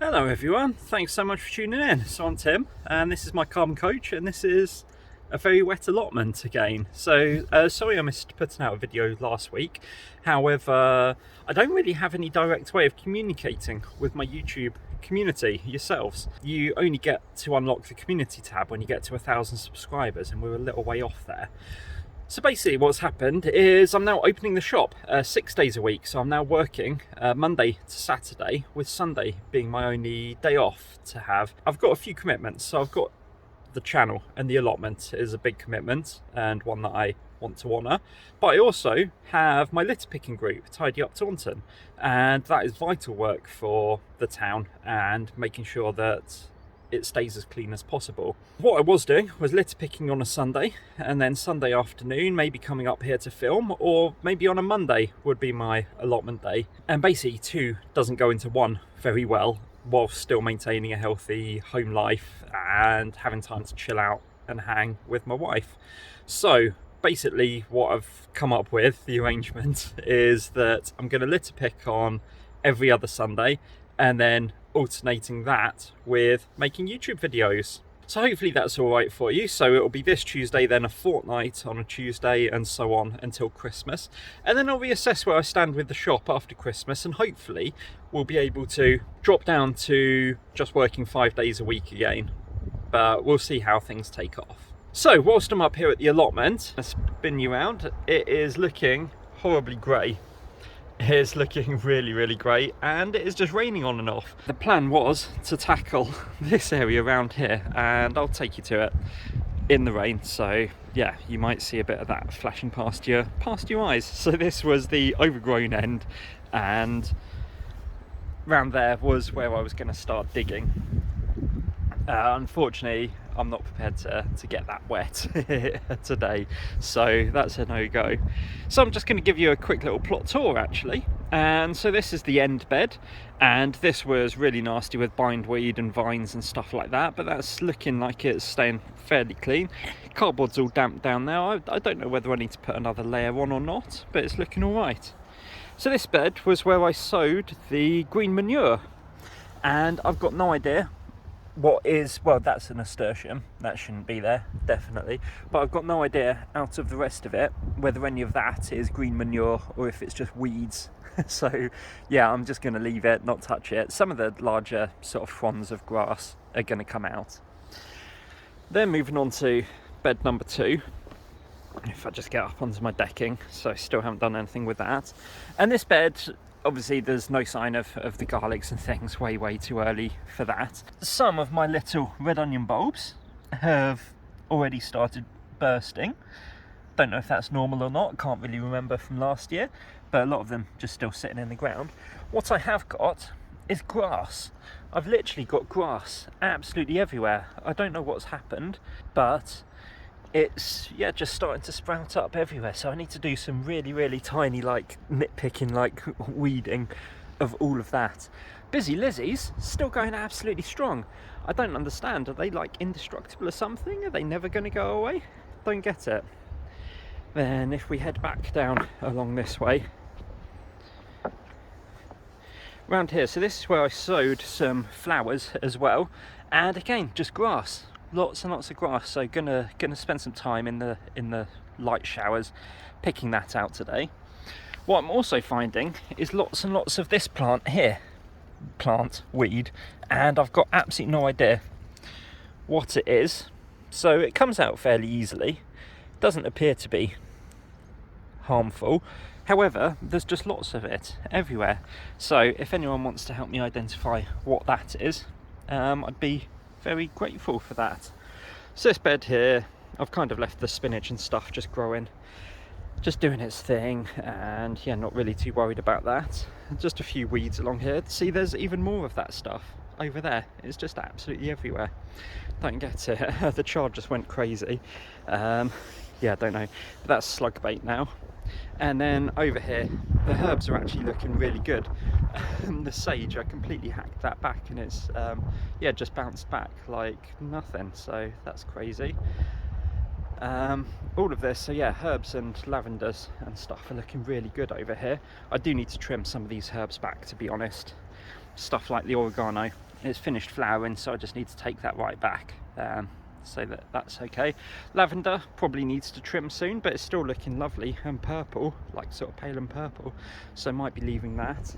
Hello everyone, thanks so much for tuning in. So I'm Tim and this is my carbon coach, and this is a very wet allotment again. So sorry I missed putting out a video last week. However, I don't really have any direct way of communicating with my YouTube community yourselves. You only get to unlock the community tab when you get to 1,000 subscribers, and we're a little way off there. So basically what's happened is I'm now opening the shop 6 days a week. So I'm now working Monday to Saturday, with Sunday being my only day off to have. I've got a few commitments. So I've got the channel, and the allotment is a big commitment and one that I want to honour. But I also have my litter picking group, Tidy Up Taunton, and that is vital work for the town and making sure that it stays as clean as possible. What I was doing was litter picking on a Sunday, and then Sunday afternoon maybe coming up here to film, or maybe on a Monday would be my allotment day. And basically two doesn't go into one very well, whilst still maintaining a healthy home life and having time to chill out and hang with my wife. So basically what I've come up with, the arrangement, is that I'm going to litter pick on every other Sunday, and then alternating that with making YouTube videos. So hopefully that's all right for you. So it'll be this Tuesday, then a fortnight on a Tuesday, and so on until Christmas. And then I'll reassess where I stand with the shop after Christmas, and hopefully we'll be able to drop down to just working 5 days a week again. But we'll see how things take off. So whilst I'm up here at the allotment, I'll spin you around. It is looking horribly grey. It's looking really great, and it is just raining on and off. The plan was to tackle this area around here, and I'll take you to it in the rain. So yeah, you might see a bit of that flashing past your eyes. So this was the overgrown end, and round there was where I was going to start digging. Unfortunately, I'm not prepared to get that wet today, so that's a no-go. So I'm just going to give you a quick little plot tour actually. And so this is the end bed, and this was really nasty with bindweed and vines and stuff like that, but that's looking like it's staying fairly clean. Cardboard's all damp down there. I don't know whether I need to put another layer on or not, but it's looking all right. So this bed was where I sowed the green manure, and I've got no idea what is, well, that's a nasturtium, that shouldn't be there, definitely, but I've got no idea out of the rest of it whether any of that is green manure or if it's just weeds. So yeah, I'm just going to leave it, not touch it. Some of the larger sort of fronds of grass are going to come out. Then moving on to bed number 2. If I just get up onto my decking, so I still haven't done anything with that. And this bed, obviously there's no sign of the garlics and things, way too early for that. Some of my little red onion bulbs have already started bursting. Don't know if that's normal or not, can't really remember from last year, but a lot of them just still sitting in the ground. What I have got is grass. I've literally got grass absolutely everywhere. I don't know what's happened, but it's, yeah, just starting to sprout up everywhere. So I need to do some really tiny, like, nitpicking, like, weeding of all of that. Busy Lizzie's still going absolutely strong. I don't understand. Are they, like, indestructible or something? Are they never going to go away? Don't get it. Then if we head back down along this way, around here, so this is where I sowed some flowers as well, and again, just grass. Lots and lots of grass, so gonna spend some time in the light showers picking that out today. What I'm also finding is lots and lots of this plant here, weed, and I've got absolutely no idea what it is. So it comes out fairly easily, doesn't appear to be harmful. However, there's just lots of it everywhere. So if anyone wants to help me identify what that is, I'd be very grateful for that. So this bed here, I've kind of left the spinach and stuff just growing, just doing its thing, and yeah, not really too worried about that. Just a few weeds along here. See, there's even more of that stuff over there. It's just absolutely everywhere. Don't get it. The chard just went crazy. Yeah, I don't know, but that's slug bait now. And then over here, the herbs are actually looking really good. The sage, I completely hacked that back, and it's yeah, just bounced back like nothing, so that's crazy. All of this, so yeah, herbs and lavenders and stuff are looking really good over here. I do need to trim some of these herbs back, to be honest. Stuff like the oregano it's finished flowering, so I just need to take that right back, so that's okay. Lavender probably needs to trim soon, but it's still looking lovely and purple, like sort of pale and purple, so I might be leaving that.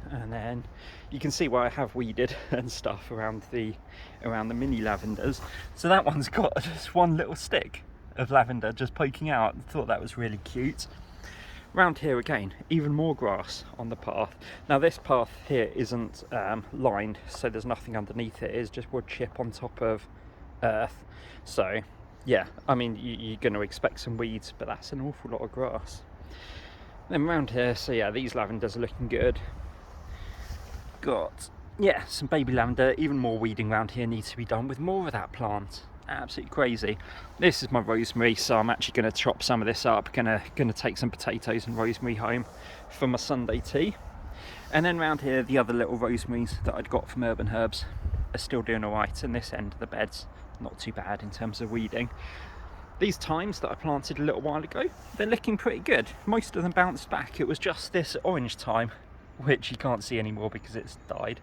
And then you can see where I have weeded and stuff around the mini lavenders. So that one's got just one little stick of lavender just poking out. I thought that was really cute. Round here again, even more grass on the path. Now this path here isn't lined, so there's nothing underneath it. It's just wood chip on top of earth. So yeah, I mean, you're going to expect some weeds, but that's an awful lot of grass. Then round here, so yeah, these lavenders are looking good. Got, yeah, some baby lavender. Even more weeding around here needs to be done with more of that plant. Absolutely crazy. This is my rosemary, so I'm actually going to chop some of this up. Gonna take some potatoes and rosemary home for my Sunday tea. And then round here, the other little rosemaries that I'd got from Urban Herbs are still doing all right, and this end of the bed's not too bad in terms of weeding. These thymes that I planted a little while ago, they're looking pretty good. Most of them bounced back. It was just this orange thyme, which you can't see anymore because it's died.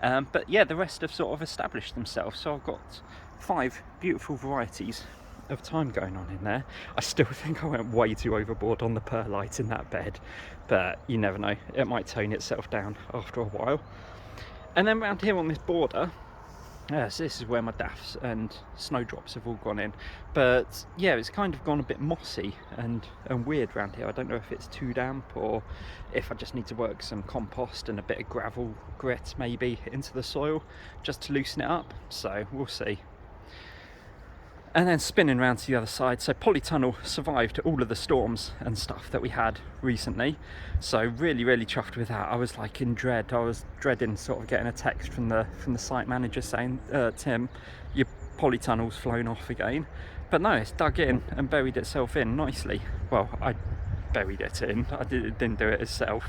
But yeah, the rest have sort of established themselves. So I've got 5 beautiful varieties of thyme going on in there. I still think I went way too overboard on the perlite in that bed, but you never know, it might tone itself down after a while. And then around here on this border, so this is where my daffs and snowdrops have all gone in, but yeah, it's kind of gone a bit mossy and weird around here. I don't know if it's too damp or if I just need to work some compost and a bit of gravel grit maybe into the soil just to loosen it up, so we'll see. And then spinning around to the other side, so Polytunnel survived all of the storms and stuff that we had recently, so really chuffed with that. I was like in dread. I was dreading sort of getting a text from the site manager saying, Tim, your Polytunnel's flown off again. But no, it's dug in and buried itself in nicely. Well, I buried it in, I didn't do it itself.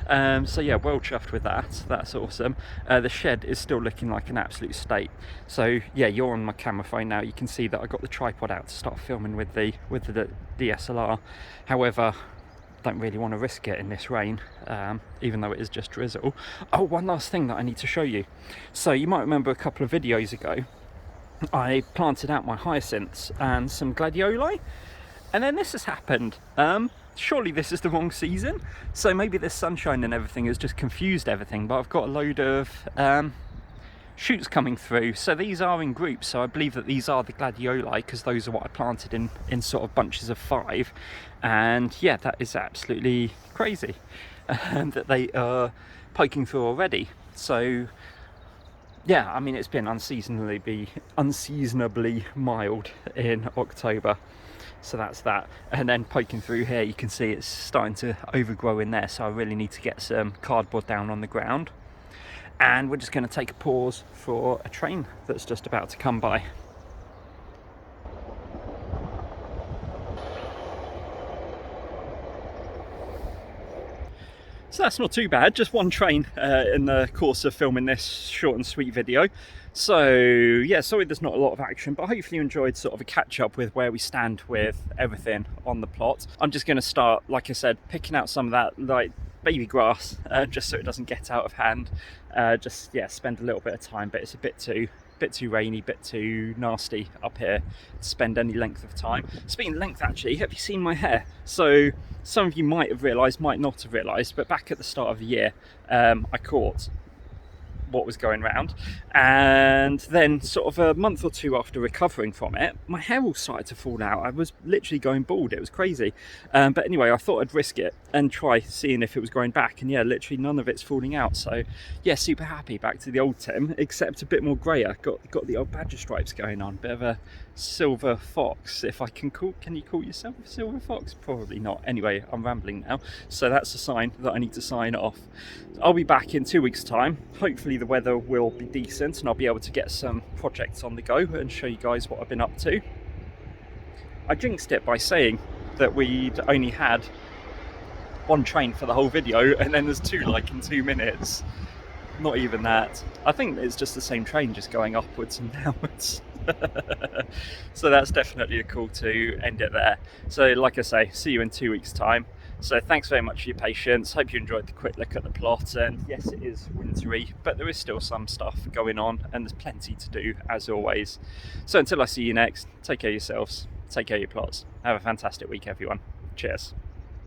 So yeah, well chuffed with that. That's awesome. The shed is still looking like an absolute state. So yeah, you're on my camera phone now. You can see that I got the tripod out to start filming with the DSLR. However, don't really want to risk it in this rain, even though it is just drizzle. Oh, one last thing that I need to show you. So you might remember a couple of videos ago, I planted out my hyacinths and some gladioli. And then this has happened. Surely this is the wrong season. So maybe the sunshine and everything has just confused everything, but I've got a load of shoots coming through. So these are in groups. So I believe that these are the gladioli because those are what I planted in sort of bunches of 5. And yeah, that is absolutely crazy that they are poking through already. So yeah, I mean, it's been unseasonably mild in October. So that's that. And then poking through here, you can see it's starting to overgrow in there. So I really need to get some cardboard down on the ground. And we're just going to take a pause for a train that's just about to come by. So that's not too bad, just one train in the course of filming this short and sweet video. So yeah, sorry there's not a lot of action, but hopefully you enjoyed sort of a catch up with where we stand with everything on the plot. I'm just going to start, like I said, picking out some of that like baby grass, just so it doesn't get out of hand. Just yeah, spend a little bit of time, but it's a bit too rainy, bit too nasty up here to spend any length of time. Speaking of length, actually, have you seen my hair? So some of you might have realised, might not have realised, but back at the start of the year, I caught what was going round, and then sort of a month or 2 after recovering from it, my hair all started to fall out. I was literally going bald. It was crazy, but anyway, I thought I'd risk it and try seeing if it was growing back, and yeah, literally none of it's falling out. So yeah, super happy. Back to the old Tim, except a bit more grayer. Got the old badger stripes going on, bit of a silver fox, if I can you call yourself a silver fox? Probably not. Anyway, I'm rambling now, so that's a sign that I need to sign off. I'll be back in 2 weeks time. Hopefully the weather will be decent and I'll be able to get some projects on the go and show you guys what I've been up to. I jinxed it by saying that we'd only had 1 train for the whole video, and then there's 2 like in 2 minutes. Not even that. I think it's just the same train just going upwards and downwards. So that's definitely a call to end it there. So like I say, see you in 2 weeks time. So thanks very much for your patience. Hope you enjoyed the quick look at the plot, and yes, it is wintry, but there is still some stuff going on and there's plenty to do as always. So until I see you next, take care of yourselves, take care of your plots. Have a fantastic week, everyone. Cheers.